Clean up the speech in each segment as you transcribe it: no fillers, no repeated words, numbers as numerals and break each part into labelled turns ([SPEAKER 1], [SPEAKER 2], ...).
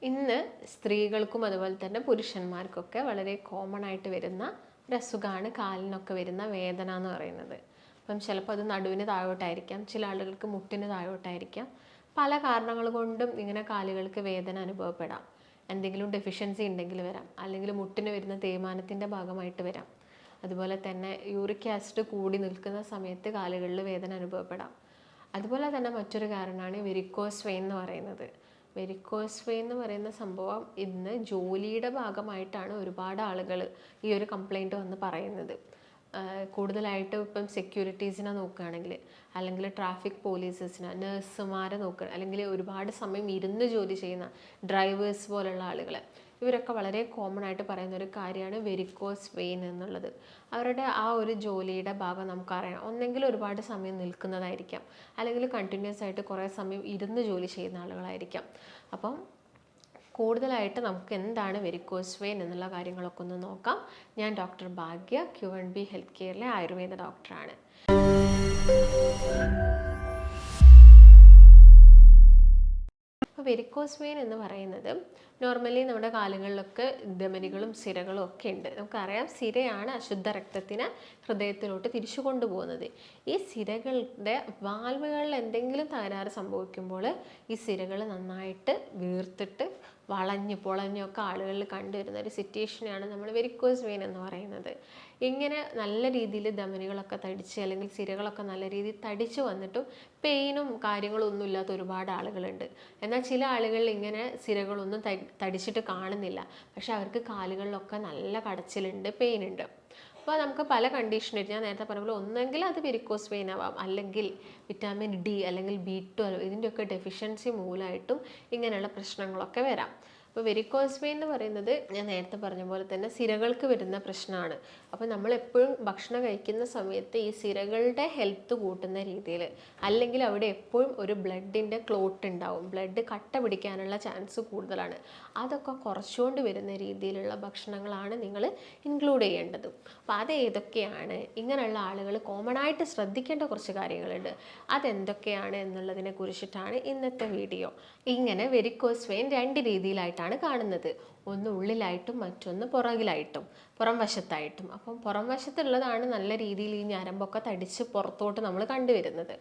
[SPEAKER 1] ഇന്ന് സ്ത്രീകൾക്കും അതുപോലെ തന്നെ പുരുഷന്മാർക്കൊക്കെ വളരെ കോമൺ ആയിട്ട് വരുന്ന ഒരു അസുഖമാണ് കാലിനൊക്കെ വരുന്ന വേദന എന്ന് പറയുന്നത്. അപ്പം ചിലപ്പോൾ അത് നടുവിന് താഴോട്ടായിരിക്കാം, ചില ആളുകൾക്ക് മുട്ടിന് താഴോട്ടായിരിക്കാം. പല കാരണങ്ങൾ കൊണ്ടും ഇങ്ങനെ കാലുകൾക്ക് വേദന അനുഭവപ്പെടാം. എന്തെങ്കിലും ഡെഫിഷ്യൻസി ഉണ്ടെങ്കിൽ വരാം, അല്ലെങ്കിൽ മുട്ടിന് വരുന്ന തേയ്മാനത്തിൻ്റെ ഭാഗമായിട്ട് വരാം. അതുപോലെ തന്നെ യൂറിക് ആസിഡ് കൂടി നിൽക്കുന്ന സമയത്ത് കാലുകളിൽ വേദന അനുഭവപ്പെടാം. അതുപോലെ തന്നെ മറ്റൊരു കാരണമാണ് വെരിക്കോസ് വെയിൻ എന്ന് പറയുന്നത്. വെരിക്കോസ് വെയിൻ എന്ന് പറയുന്ന സംഭവം ഇന്ന് ജോലിയുടെ ഭാഗമായിട്ടാണ് ഒരുപാട് ആളുകൾ ഈ ഒരു കംപ്ലൈൻറ്റ് വന്ന് പറയുന്നത്. കൂടുതലായിട്ട് ഇപ്പം സെക്യൂരിറ്റീസിനെ നോക്കുകയാണെങ്കിൽ, അല്ലെങ്കിൽ ട്രാഫിക് പോലീസസിനെ, നഴ്സുമാരെ നോക്കുക, അല്ലെങ്കിൽ ഒരുപാട് സമയം ഇരുന്ന് ജോലി ചെയ്യുന്ന ഡ്രൈവേഴ്സ് പോലുള്ള ആളുകൾ, ഇവരൊക്കെ വളരെ കോമൺ ആയിട്ട് പറയുന്ന ഒരു കാര്യമാണ് വെരിക്കോസ് വെയിൻ എന്നുള്ളത്. അവരുടെ ആ ഒരു ജോലിയുടെ ഭാഗം നമുക്കറിയാം. ഒന്നെങ്കിൽ ഒരുപാട് സമയം നിൽക്കുന്നതായിരിക്കാം, അല്ലെങ്കിൽ കണ്ടിന്യൂസ് ആയിട്ട് കുറേ സമയം ഇരുന്ന് ജോലി ചെയ്യുന്ന ആളുകളായിരിക്കാം. അപ്പം കൂടുതലായിട്ട് നമുക്ക് എന്താണ് വെരിക്കോസ് വെയിൻ എന്നുള്ള കാര്യങ്ങളൊക്കെ ഒന്ന് നോക്കാം. ഞാൻ ഡോക്ടർ ഭാഗ്യ, Q&B ഹെൽത്ത് കെയറിലെ ആയുർവേദ ഡോക്ടറാണ്. അപ്പോൾ വെരിക്കോസ് വെയിൻ എന്ന് പറയുന്നത് നോർമലി നമ്മുടെ കാലുകളിലൊക്കെ ധമനികളും സിരകളും ഒക്കെ ഉണ്ട്. നമുക്കറിയാം, സിരയാണ് അശുദ്ധ രക്തത്തിന് ഹൃദയത്തിലോട്ട് തിരിച്ചു കൊണ്ടുപോകുന്നത്. ഈ സിരകളുടെ വാൽവുകളിൽ എന്തെങ്കിലും തകരാറ് സംഭവിക്കുമ്പോൾ ഈ സിരകൾ നന്നായിട്ട് വീർത്തിട്ട് വളഞ്ഞു പൊളഞ്ഞൊക്കെ ആളുകളിൽ കണ്ടുവരുന്ന ഒരു സിറ്റുവേഷനാണ് നമ്മൾ വെരിക്കോസ് വെയിൻ എന്ന് പറയുന്നത്. ഇങ്ങനെ നല്ല രീതിയിൽ ധമനികളൊക്കെ തടിച്ച്, അല്ലെങ്കിൽ സിരകളൊക്കെ നല്ല രീതിയിൽ തടിച്ച് വന്നിട്ടും പെയിനും കാര്യങ്ങളും ഒന്നും ഇല്ലാത്ത ഒരുപാട് ആളുകളുണ്ട്. എന്നാൽ ചില ആളുകളിൽ ഇങ്ങനെ സിരകളൊന്നും തടിച്ചിട്ട് കാണുന്നില്ല, പക്ഷെ അവർക്ക് കാലുകളിലൊക്കെ നല്ല കടച്ചിലുണ്ട്, പെയിൻ ഉണ്ട്. അപ്പോൾ നമുക്ക് പല കണ്ടീഷനായിട്ട്, ഞാൻ നേരത്തെ പറഞ്ഞ പോലെ, ഒന്നെങ്കിൽ അത് വെരിക്കോസ് വെയിൻ ആവാം, അല്ലെങ്കിൽ വിറ്റാമിൻ D അല്ലെങ്കിൽ B12 ഇതിൻ്റെയൊക്കെ ഡെഫിഷ്യൻസി മൂലമായിട്ടും ഇങ്ങനെയുള്ള പ്രശ്നങ്ങളൊക്കെ വരാം. അപ്പോൾ വെരിക്കോസ് വെയിൻ എന്ന് പറയുന്നത് ഞാൻ നേരത്തെ പറഞ്ഞ പോലെ തന്നെ സിരകൾക്ക് വരുന്ന പ്രശ്നമാണ്. അപ്പോൾ നമ്മളെപ്പോഴും ഭക്ഷണം കഴിക്കുന്ന സമയത്ത് ഈ സിരകളുടെ ഹെൽത്ത് കൂട്ടുന്ന രീതിയിൽ, അല്ലെങ്കിൽ അവിടെ എപ്പോഴും ഒരു ബ്ലഡിൻ്റെ ക്ലോട്ട് ഉണ്ടാവും, ബ്ലഡ് കട്ട പിടിക്കാനുള്ള ചാൻസ് കൂടുതലാണ്. അതൊക്കെ കുറച്ചുകൊണ്ട് വരുന്ന രീതിയിലുള്ള ഭക്ഷണങ്ങളാണ് നിങ്ങൾ ഇൻക്ലൂഡ് ചെയ്യേണ്ടത്. അപ്പോൾ അത് ഏതൊക്കെയാണ്, ഇങ്ങനെയുള്ള ആളുകൾ കോമൺ ആയിട്ട് ശ്രദ്ധിക്കേണ്ട കുറച്ച് കാര്യങ്ങളുണ്ട്. അതെന്തൊക്കെയാണ് എന്നുള്ളതിനെ കുറിച്ചിട്ടാണ് ഇന്നത്തെ വീഡിയോ. ഇങ്ങനെ വെരിക്കോസ് വെയിൻ രണ്ട് രീതിയിലായിട്ടാണ് കാണുന്നത്. ഒന്ന് ഉള്ളിലായിട്ടും മറ്റൊന്ന് പുറകിലായിട്ടും, പുറം വശത്തായിട്ടും. അപ്പം പുറം വശത്തുള്ളതാണ് നല്ല രീതിയിൽ ഈ ഞരമ്പൊക്കെ തടിച്ച് പുറത്തോട്ട് നമ്മൾ കണ്ടുവരുന്നത്.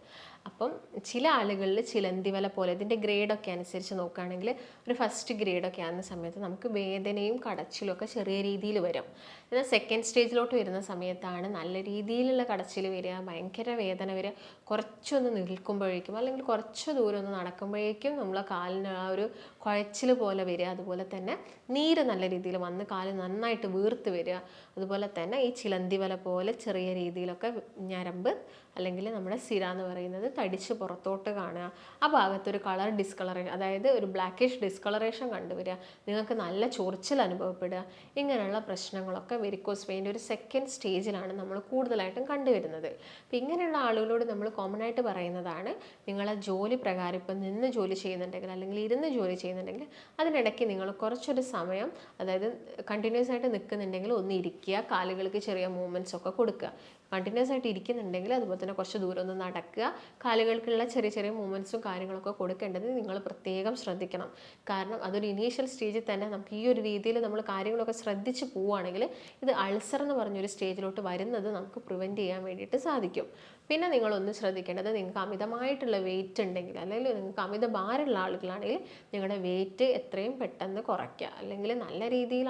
[SPEAKER 1] അപ്പം ചില ആളുകളിൽ ചിലന്തിവല പോലെ, ഇതിൻ്റെ ഗ്രേഡൊക്കെ അനുസരിച്ച് നോക്കുകയാണെങ്കിൽ ഒരു ഫസ്റ്റ് ഗ്രേഡൊക്കെ ആകുന്ന സമയത്ത് നമുക്ക് വേദനയും കടച്ചിലും ഒക്കെ ചെറിയ രീതിയിൽ വരും. എന്നാൽ സെക്കൻഡ് സ്റ്റേജിലോട്ട് വരുന്ന സമയത്താണ് നല്ല രീതിയിലുള്ള കടച്ചിൽ വരിക, ഭയങ്കര വേദന വരിക. കുറച്ചൊന്ന് നിൽക്കുമ്പോഴേക്കും, അല്ലെങ്കിൽ കുറച്ച് ദൂരം ഒന്ന് നടക്കുമ്പോഴേക്കും നമ്മളെ കാലിന് ആ ഒരു കുഴച്ചിൽ പോലെ വരിക. അതുപോലെ തന്നെ നീര് നല്ല രീതിയിൽ വന്ന് കാല് നന്നായിട്ട് വീർത്ത് വരിക. അതുപോലെ തന്നെ ഈ ചിലന്തിവല പോലെ ചെറിയ രീതിയിലൊക്കെ ഞരമ്പ്, അല്ലെങ്കിൽ നമ്മുടെ സിര എന്ന് പറയുന്നത് തടിച്ച് പുറത്തോട്ട് കാണുക. ആ ഭാഗത്തൊരു കളർ ഡിസ്കളറേഷൻ, അതായത് ഒരു ബ്ലാക്കിഷ് ഡിസ്കളറേഷൻ കണ്ടുവരിക. നിങ്ങൾക്ക് നല്ല ചൊറിച്ചിൽ അനുഭവപ്പെടുക. ഇങ്ങനെയുള്ള പ്രശ്നങ്ങളൊക്കെ വെരിക്കോസ് വെയിൻ്റെ ഒരു സെക്കൻഡ് സ്റ്റേജിലാണ് നമ്മൾ കൂടുതലായിട്ടും കണ്ടുവരുന്നത്. അപ്പം ഇങ്ങനെയുള്ള ആളുകളോട് നമ്മൾ കോമൺ ആയിട്ട് പറയുന്നതാണ്, നിങ്ങളെ ജോലി പ്രകാരം ഇപ്പം നിന്ന് ജോലി ചെയ്യുന്നുണ്ടെങ്കിൽ, അല്ലെങ്കിൽ ഇരുന്ന് ജോലി ചെയ്യുന്നുണ്ടെങ്കിൽ, അതിനിടയ്ക്ക് നിങ്ങൾ കുറച്ചൊരു സമയം, അതായത് കണ്ടിന്യൂസ് ആയിട്ട് നിൽക്കുന്നുണ്ടെങ്കിൽ ഒന്ന് ഇരിക്കുക, കാലുകൾക്ക് ചെറിയ മൂവ്മെൻറ്റ്സ് ഒക്കെ കൊടുക്കുക. കണ്ടിന്യൂസ് ആയിട്ട് ഇരിക്കുന്നുണ്ടെങ്കിൽ അതുപോലെ തന്നെ കുറച്ച് ദൂരം ഒന്ന് നടക്കുക, കാലുകൾക്കുള്ള ചെറിയ ചെറിയ മൂവ്മെൻറ്റ്സും കാര്യങ്ങളൊക്കെ കൊടുക്കേണ്ടത് നിങ്ങൾ പ്രത്യേകം ശ്രദ്ധിക്കണം. കാരണം അതൊരു ഇനീഷ്യൽ സ്റ്റേജിൽ തന്നെ നമുക്ക് ഈ ഒരു രീതിയിൽ നമ്മൾ കാര്യങ്ങളൊക്കെ ശ്രദ്ധിച്ച് പോവുകയാണെങ്കിൽ ഇത് അൾസർ എന്ന് പറഞ്ഞൊരു സ്റ്റേജിലോട്ട് വരുന്നത് നമുക്ക് പ്രിവെൻറ്റ് ചെയ്യാൻ വേണ്ടിയിട്ട് സാധിക്കും. പിന്നെ നിങ്ങളൊന്ന് ശ്രദ്ധിക്കേണ്ടത്, നിങ്ങൾക്ക് അമിതമായിട്ടുള്ള വെയിറ്റ് ഉണ്ടെങ്കിൽ, അല്ലെങ്കിൽ നിങ്ങൾക്ക് അമിത ഭാരമുള്ള ആളുകളാണെങ്കിൽ നിങ്ങളുടെ വെയിറ്റ് എത്രയും പെട്ടെന്ന് കുറയ്ക്കുക. അല്ലെങ്കിൽ നല്ല രീതിയിൽ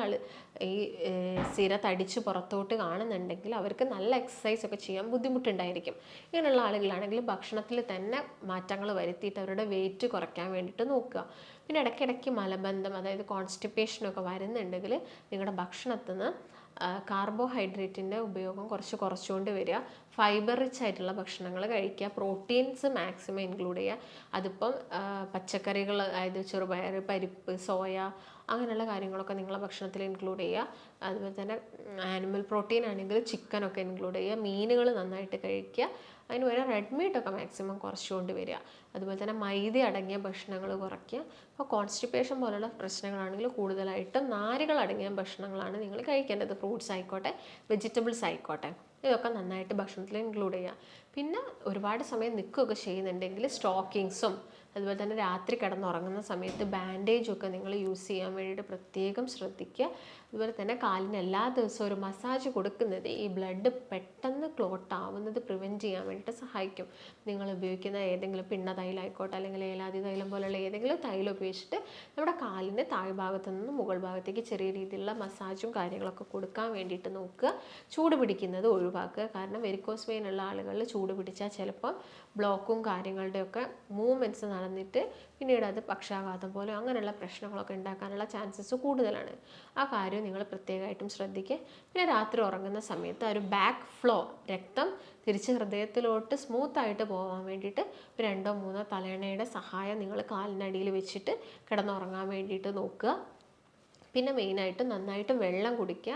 [SPEAKER 1] ഈ സിര തടിച്ച് പുറത്തോട്ട് കാണുന്നുണ്ടെങ്കിൽ അവർക്ക് നല്ല എക്സസൈസ് ഒക്കെ ചെയ്യാൻ ബുദ്ധിമുട്ടുണ്ടായിരിക്കും. ഇങ്ങനെയുള്ള ആളുകളാണെങ്കിൽ ഭക്ഷണത്തിൽ തന്നെ മാറ്റങ്ങൾ വരുത്തിയിട്ട് അവരുടെ വെയിറ്റ് കുറയ്ക്കാൻ വേണ്ടിയിട്ട് നോക്കുക. പിന്നെ ഇടയ്ക്കിടയ്ക്ക് മലബന്ധം, അതായത് കോൺസ്റ്റിപ്പേഷനൊക്കെ വരുന്നുണ്ടെങ്കിൽ നിങ്ങളുടെ ഭക്ഷണത്തിൽ നിന്ന് കാർബോഹൈഡ്രേറ്റിൻ്റെ ഉപയോഗം കുറച്ചുകൊണ്ട് വരിക. ഫൈബർ റിച്ച് ആയിട്ടുള്ള ഭക്ഷണങ്ങൾ കഴിക്കുക. പ്രോട്ടീൻസ് മാക്സിമം ഇൻക്ലൂഡ് ചെയ്യുക. അതിപ്പം പച്ചക്കറികൾ, അതായത് ചെറുപയർ, പരിപ്പ്, സോയ, അങ്ങനെയുള്ള കാര്യങ്ങളൊക്കെ നിങ്ങളെ ഭക്ഷണത്തിൽ ഇൻക്ലൂഡ് ചെയ്യുക. അതുപോലെ തന്നെ ആനിമൽ പ്രോട്ടീൻ ആണെങ്കിൽ ചിക്കനൊക്കെ ഇൻക്ലൂഡ് ചെയ്യുക. മീനുകൾ നന്നായിട്ട് കഴിക്കുക. അതിന് വരെ റെഡ് മീറ്റൊക്കെ മാക്സിമം കുറച്ചുകൊണ്ട് വരിക. അതുപോലെ തന്നെ മൈദ അടങ്ങിയ ഭക്ഷണങ്ങൾ കുറയ്ക്കുക. അപ്പോൾ കോൺസ്റ്റിപ്പേഷൻ പോലുള്ള പ്രശ്നങ്ങളാണെങ്കിൽ കൂടുതലായിട്ടും നാരുകൾ അടങ്ങിയ ഭക്ഷണങ്ങളാണ് നിങ്ങൾ കഴിക്കേണ്ടത്. ഫ്രൂട്ട്സ് ആയിക്കോട്ടെ, വെജിറ്റബിൾസ് ആയിക്കോട്ടെ, ഇതൊക്കെ നന്നായിട്ട് ഭക്ഷണത്തിൽ ഇൻക്ലൂഡ് ചെയ്യുക. പിന്നെ ഒരുപാട് സമയം നിൽക്കുകയൊക്കെ ചെയ്യുന്നുണ്ടെങ്കിൽ സ്റ്റോക്കിങ്സും അതുപോലെ തന്നെ രാത്രി കിടന്നുറങ്ങുന്ന സമയത്ത് ബാൻഡേജൊക്കെ നിങ്ങൾ യൂസ് ചെയ്യാൻ വേണ്ടിയിട്ട് പ്രത്യേകം ശ്രദ്ധിക്കുക. അതുപോലെ തന്നെ കാലിന് എല്ലാ ദിവസവും ഒരു മസാജ് കൊടുക്കുന്നത് ഈ ബ്ലഡ് പെട്ടെന്ന് ക്ലോട്ട് ആവുന്നത് പ്രിവെൻറ്റ് ചെയ്യാൻ വേണ്ടിയിട്ട് സഹായിക്കും. നിങ്ങൾ ഉപയോഗിക്കുന്ന ഏതെങ്കിലും പിണ്ണ തൈലം ആയിക്കോട്ടെ അല്ലെങ്കിൽ ഏലാതി തൈലം പോലുള്ള ഏതെങ്കിലും തൈലം ഉപയോഗിച്ചിട്ട് നമ്മുടെ കാലിൻ്റെ താഴ്ഭാഗത്തു നിന്ന് മുകൾ ഭാഗത്തേക്ക് ചെറിയ രീതിയിലുള്ള മസാജും കാര്യങ്ങളൊക്കെ കൊടുക്കാൻ വേണ്ടിയിട്ട് നോക്കുക. ചൂട് പിടിക്കുന്നത് ഒഴിവാക്കുക. കാരണം വെരിക്കോസ് വെയിൻ ഉള്ള ആളുകളിൽ ചൂട് പിടിച്ചാൽ ചിലപ്പോൾ ബ്ലോക്കും കാര്യങ്ങളുടെയൊക്കെ മൂവ്മെൻറ്റ്സ് നടന്നിട്ട് പിന്നീട് അത് പക്ഷാഘാതം പോലെ അങ്ങനെയുള്ള പ്രശ്നങ്ങളൊക്കെ ഉണ്ടാക്കാനുള്ള ചാൻസസ് കൂടുതലാണ്. ആ കാര്യം നിങ്ങൾ പ്രത്യേകമായിട്ടും ശ്രദ്ധിക്കുക. പിന്നെ രാത്രി ഉറങ്ങുന്ന സമയത്ത് ഒരു ബാക്ക് ഫ്ലോ, രക്തം തിരിച്ച് ഹൃദയത്തിലോട്ട് സ്മൂത്തായിട്ട് പോകാൻ വേണ്ടിയിട്ട് 2 or 3 തലയണയുടെ സഹായം നിങ്ങൾ കാലിനടിയിൽ വെച്ചിട്ട് കിടന്നുറങ്ങാൻ വേണ്ടിയിട്ട് നോക്കുക. പിന്നെ മെയിനായിട്ട് നന്നായിട്ട് വെള്ളം കുടിക്കുക.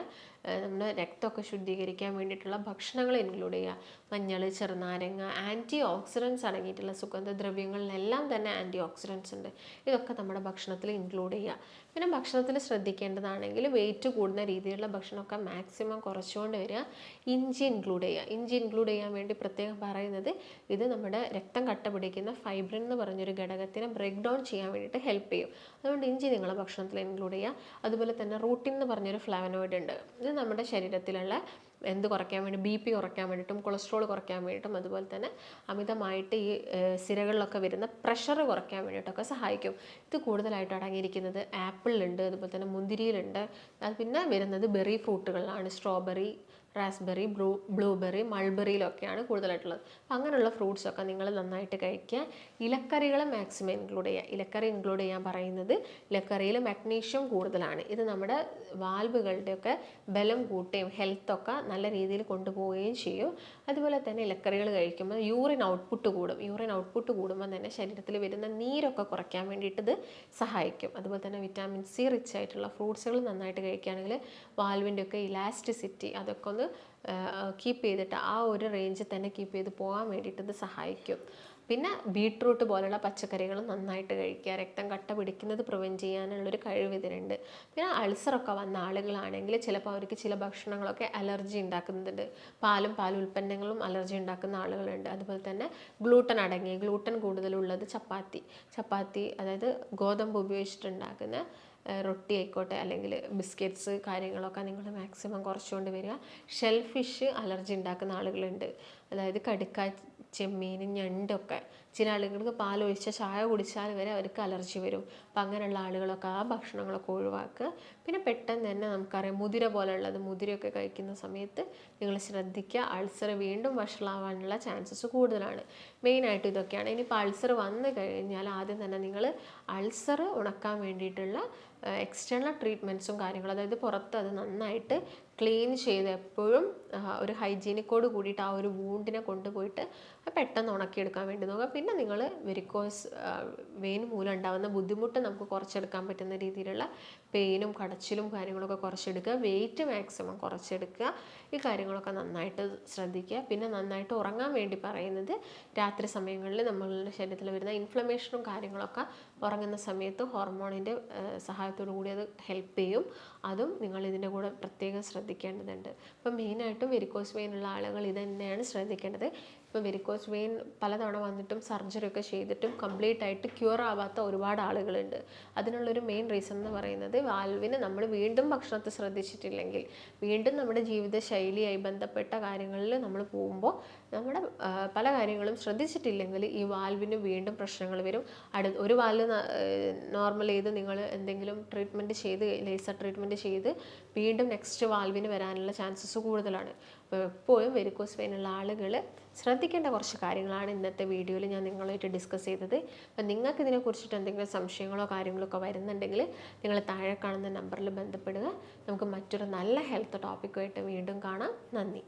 [SPEAKER 1] നമ്മുടെ രക്തമൊക്കെ ശുദ്ധീകരിക്കാൻ വേണ്ടിയിട്ടുള്ള ഭക്ഷണങ്ങൾ ഇൻക്ലൂഡ് ചെയ്യുക. മഞ്ഞൾ, ചെറുനാരങ്ങ, ആൻറ്റി ഓക്സിഡൻസ് അടങ്ങിയിട്ടുള്ള സുഗന്ധദ്രവ്യങ്ങളിലെല്ലാം തന്നെ ആൻറ്റി ഓക്സിഡൻസ് ഉണ്ട്. ഇതൊക്കെ നമ്മുടെ ഭക്ഷണത്തിൽ ഇൻക്ലൂഡ് ചെയ്യുക. പിന്നെ ഭക്ഷണത്തിൽ ശ്രദ്ധിക്കേണ്ടതാണെങ്കിൽ വെയിറ്റ് കൂടുന്ന രീതിയിലുള്ള ഭക്ഷണമൊക്കെ മാക്സിമം കുറച്ചുകൊണ്ട് വരിക. ഇഞ്ചി ഇൻക്ലൂഡ് ചെയ്യുക. ഇഞ്ചി ഇൻക്ലൂഡ് ചെയ്യാൻ വേണ്ടി പ്രത്യേകം പറയുന്നത് ഇത് നമ്മുടെ രക്തം കട്ട പിടിക്കുന്ന ഫൈബ്രിൻ എന്ന് പറഞ്ഞൊരു ഘടകത്തിനെ ബ്രേക്ക് ഡൗൺ ചെയ്യാൻ വേണ്ടിയിട്ട് ഹെൽപ്പ് ചെയ്യും. അതുകൊണ്ട് ഇഞ്ചി നിങ്ങളുടെ ഭക്ഷണത്തിൽ ഇൻക്ലൂഡ് ചെയ്യുക. അതുപോലെ തന്നെ റൂട്ടിൻ എന്ന് പറഞ്ഞൊരു ഫ്ലാവനോയിഡ് ഉണ്ട്. ഇത് നമ്മുടെ ശരീരത്തിലുള്ള എന്ത് കുറയ്ക്കാൻ വേണ്ടി BP കുറയ്ക്കാൻ വേണ്ടിയിട്ടും കൊളസ്ട്രോൾ കുറയ്ക്കാൻ വേണ്ടിയിട്ടും അതുപോലെ തന്നെ അമിതമായിട്ട് ഈ സിരകളിലൊക്കെ വരുന്ന പ്രഷർ കുറയ്ക്കാൻ വേണ്ടിയിട്ടൊക്കെ സഹായിക്കും. ഇത് കൂടുതലായിട്ട് അടങ്ങിയിരിക്കുന്നത് ആപ്പിളിലുണ്ട്, അതുപോലെ തന്നെ മുന്തിരിയിലുണ്ട്. അത് പിന്നെ വരുന്നത് ബെറി ഫ്രൂട്ടുകളിലാണ്. സ്ട്രോബെറി, റാസ്ബെറി, ബ്ലൂബെറി, മൾബെറിയിലൊക്കെയാണ് കൂടുതലായിട്ടുള്ളത്. അപ്പം അങ്ങനെയുള്ള ഫ്രൂട്ട്സൊക്കെ നിങ്ങൾ നന്നായിട്ട് കഴിക്കുക. ഇലക്കറികൾ മാക്സിമം ഇൻക്ലൂഡ് ചെയ്യുക. ഇലക്കറി ഇൻക്ലൂഡ് ചെയ്യാൻ പറയുന്നത് ഇലക്കറിയിൽ മഗ്നീഷ്യം കൂടുതലാണ്. ഇത് നമ്മുടെ വാൽവുകളുടെയൊക്കെ ബലം കൂട്ടുകയും ഹെൽത്തൊക്കെ നല്ല രീതിയിൽ കൊണ്ടുപോവുകയും ചെയ്യും. അതുപോലെ തന്നെ ഇലക്കറികൾ കഴിക്കുമ്പോൾ യൂറിൻ ഔട്ട്പുട്ട് കൂടും. യൂറിൻ ഔട്ട്പുട്ട് കൂടുമ്പോൾ തന്നെ ശരീരത്തിൽ വരുന്ന നീരൊക്കെ കുറയ്ക്കാൻ വേണ്ടിയിട്ട് ഇത് സഹായിക്കും. അതുപോലെ തന്നെ വിറ്റാമിൻ C റിച്ച് ആയിട്ടുള്ള ഫ്രൂട്ട്സുകൾ നന്നായിട്ട് കഴിക്കുകയാണെങ്കിൽ വാൽവിൻ്റെയൊക്കെ ഇലാസ്റ്റിസിറ്റി അതൊക്കെ ഒന്ന് കീപ്പ് ചെയ്തിട്ട് ആ ഒരു റേഞ്ചിൽ തന്നെ കീപ്പ് ചെയ്ത് പോകാൻ വേണ്ടിയിട്ട് ഇത് സഹായിക്കും. പിന്നെ ബീട്രൂട്ട് പോലുള്ള പച്ചക്കറികൾ നന്നായിട്ട് കഴിക്കുക. രക്തം കട്ട പിടിക്കുന്നത് പ്രിവെൻറ്റ് ചെയ്യാനുള്ളൊരു കഴിവ് ഇതിനുണ്ട്. പിന്നെ അൾസറൊക്കെ വന്ന ആളുകളാണെങ്കിൽ ചിലപ്പോൾ അവർക്ക് ചില ഭക്ഷണങ്ങളൊക്കെ അലർജി ഉണ്ടാക്കുന്നുണ്ട്. പാൽ ഉൽപ്പന്നങ്ങളും അലർജി ഉണ്ടാക്കുന്ന ആളുകളുണ്ട്. അതുപോലെ തന്നെ ഗ്ലൂട്ടൻ കൂടുതലുള്ളത് ചപ്പാത്തി അതായത് ഗോതമ്പ് ഉപയോഗിച്ചിട്ടുണ്ടാക്കുന്ന റൊട്ടി ആയിക്കോട്ടെ അല്ലെങ്കിൽ ബിസ്ക്കറ്റ്സ് കാര്യങ്ങളൊക്കെ നിങ്ങൾ മാക്സിമം കുറച്ചുകൊണ്ട് വരിക. ഷെൽ ഫിഷ് അലർജി ഉണ്ടാക്കുന്ന ആളുകളുണ്ട്. അതായത് കടുക്ക, ചെമ്മീൻ, ഞണ്ടൊക്കെ ചില ആളുകൾക്ക് പാലൊഴിച്ച ചായ കുടിച്ചാൽ വരെ അവർക്ക് അലർജി വരും. അപ്പം അങ്ങനെയുള്ള ആളുകളൊക്കെ ആ ഭക്ഷണങ്ങളൊക്കെ ഒഴിവാക്കുക. പിന്നെ പെട്ടെന്ന് തന്നെ നമുക്കറിയാം മുതിര പോലെയുള്ളത്, മുതിരയൊക്കെ കഴിക്കുന്ന സമയത്ത് നിങ്ങൾ ശ്രദ്ധിക്കുക. അൾസർ വീണ്ടും വഷളാവാനുള്ള ചാൻസസ് കൂടുതലാണ്. മെയിനായിട്ട് ഇതൊക്കെയാണ്. ഇനിയിപ്പോൾ അൾസർ വന്നു കഴിഞ്ഞാൽ ആദ്യം തന്നെ നിങ്ങൾ അൾസർ ഉണക്കാൻ വേണ്ടിയിട്ടുള്ള എക്സ്റ്റേണൽ ട്രീറ്റ്മെൻറ്റ്സും കാര്യങ്ങളും, അതായത് പുറത്ത് അത് നന്നായിട്ട് ക്ലീൻ ചെയ്ത് എപ്പോഴും ഒരു ഹൈജീനിക്കോട് കൂടിയിട്ട് ആ ഒരു വൂണ്ടിനെ കൊണ്ടുപോയിട്ട് പെട്ടെന്ന് ഉണക്കിയെടുക്കാൻ വേണ്ടി നോക്കുക. പിന്നെ നിങ്ങൾ വെരിക്കോസ് വെയിൻ മൂലം ഉണ്ടാകുന്ന ബുദ്ധിമുട്ട് നമുക്ക് കുറച്ചെടുക്കാൻ പറ്റുന്ന രീതിയിലുള്ള പെയിനും കടച്ചിലും കാര്യങ്ങളൊക്കെ കുറച്ചെടുക്കുക. Wait maximum കുറച്ചെടുക്കുക. ഈ കാര്യങ്ങളൊക്കെ നന്നായിട്ട് ശ്രദ്ധിക്കുക. പിന്നെ നന്നായിട്ട് ഉറങ്ങാൻ വേണ്ടി പറയുന്നത് രാത്രി സമയങ്ങളിൽ നമ്മളുടെ ശരീരത്തിൽ വരുന്ന ഇൻഫ്ലമേഷനും കാര്യങ്ങളൊക്കെ ഉറങ്ങുന്ന സമയത്ത് ഹോർമോണിൻ്റെ സഹായത്തോടു കൂടി അത് ഹെൽപ്പ് ചെയ്യും. അതും നിങ്ങൾ ഇതിൻ്റെ കൂടെ പ്രത്യേകം ശ്രദ്ധിക്കേണ്ടതുണ്ട്. അപ്പം മെയിനായിട്ടും വെരിക്കോസ് വെയിൻ ഉള്ള ആളുകൾ ഇത് തന്നെയാണ് ശ്രദ്ധിക്കേണ്ടത്. ഇപ്പോൾ വെരിക്കോസ് വെയിൻ പലതവണ വന്നിട്ടും സർജറി ഒക്കെ ചെയ്തിട്ടും കംപ്ലീറ്റ് ആയിട്ട് ക്യൂർ ആവാത്ത ഒരുപാട് ആളുകളുണ്ട്. അതിനുള്ളൊരു മെയിൻ റീസൺ എന്ന് പറയുന്നത് വാൽവിന് നമ്മൾ വീണ്ടും ഭക്ഷണത്തെ ശ്രദ്ധിച്ചിട്ടില്ലെങ്കിൽ, വീണ്ടും നമ്മുടെ ജീവിതശൈലിയായി ബന്ധപ്പെട്ട കാര്യങ്ങളിൽ നമ്മൾ പോകുമ്പോൾ നമ്മുടെ പല കാര്യങ്ങളും ശ്രദ്ധിച്ചിട്ടില്ലെങ്കിൽ ഈ വാൽവിന് വീണ്ടും പ്രശ്നങ്ങൾ വരും. ഒരു വാൽവ് നോർമൽ ചെയ്ത് നിങ്ങൾ എന്തെങ്കിലും ട്രീറ്റ്മെൻറ്റ് ചെയ്ത് ലേസർ ട്രീറ്റ്മെൻറ്റ് ചെയ്ത് വീണ്ടും നെക്സ്റ്റ് വാൽവിന് വരാനുള്ള ചാൻസസ് കൂടുതലാണ്. അപ്പോൾ എപ്പോഴും വെരിക്കോസ് വെയിൻ ഉള്ള ആളുകൾ ശ്രദ്ധിക്കേണ്ട കുറച്ച് കാര്യങ്ങളാണ് ഇന്നത്തെ വീഡിയോയിൽ ഞാൻ നിങ്ങളുമായിട്ട് ഡിസ്കസ് ചെയ്തത്. അപ്പം നിങ്ങൾക്ക് ഇതിനെക്കുറിച്ചിട്ട് എന്തെങ്കിലും സംശയങ്ങളോ കാര്യങ്ങളോ ഒക്കെ വരുന്നുണ്ടെങ്കിൽ നിങ്ങൾ താഴെ കാണുന്ന നമ്പറിൽ ബന്ധപ്പെടുക. നമുക്ക് മറ്റൊരു നല്ല ഹെൽത്ത് ടോപ്പിക്കുമായിട്ട് വീണ്ടും കാണാം. നന്ദി.